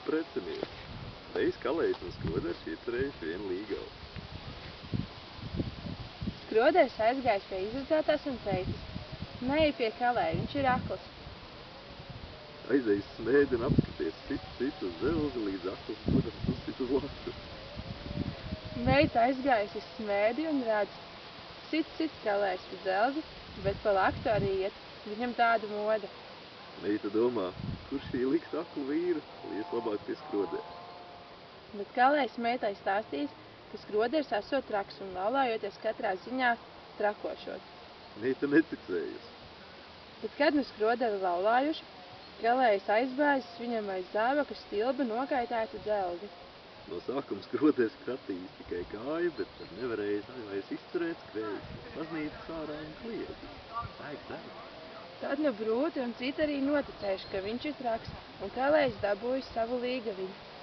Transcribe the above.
precinies. Reiz Kalējs un Skroders iecerējuši vienu līgavu. Skroders aizgājis pie izredzētās un teicis: "Neej pie Kalēja, viņš ir akls." Aizejis smēdi un apskaties, sit uz zelzi, līdz akls dodas uzsit uz latu. Meita aizgājusi uz smēdi un redz, sit Kalējs uz zelzi, bet pa laktu arī iet, viņam tāda moda. Meita domā, kur šī liks aklu vīru, lies labāk pie Skrodera. Bet Kalējs meitai stāstījis, ka Skroders esot traks un laulājoties katrā ziņā trakošot. Meita neticējusi. Bet kad nu Skroderi laulājuši, Kalējs aizbājis viņam aiz zābaka stilba nokaitētu dzelzi. No sākuma Skroders kratījis tikai kāju, bet tad nevarējis vairs izturēt, skrējis no baznīcas ārā un kliedzis. Deg. Tad nu brūti un citi arī noticējuši, ka viņš ir traks, un Kalējs dabūjis savu līgaviņu.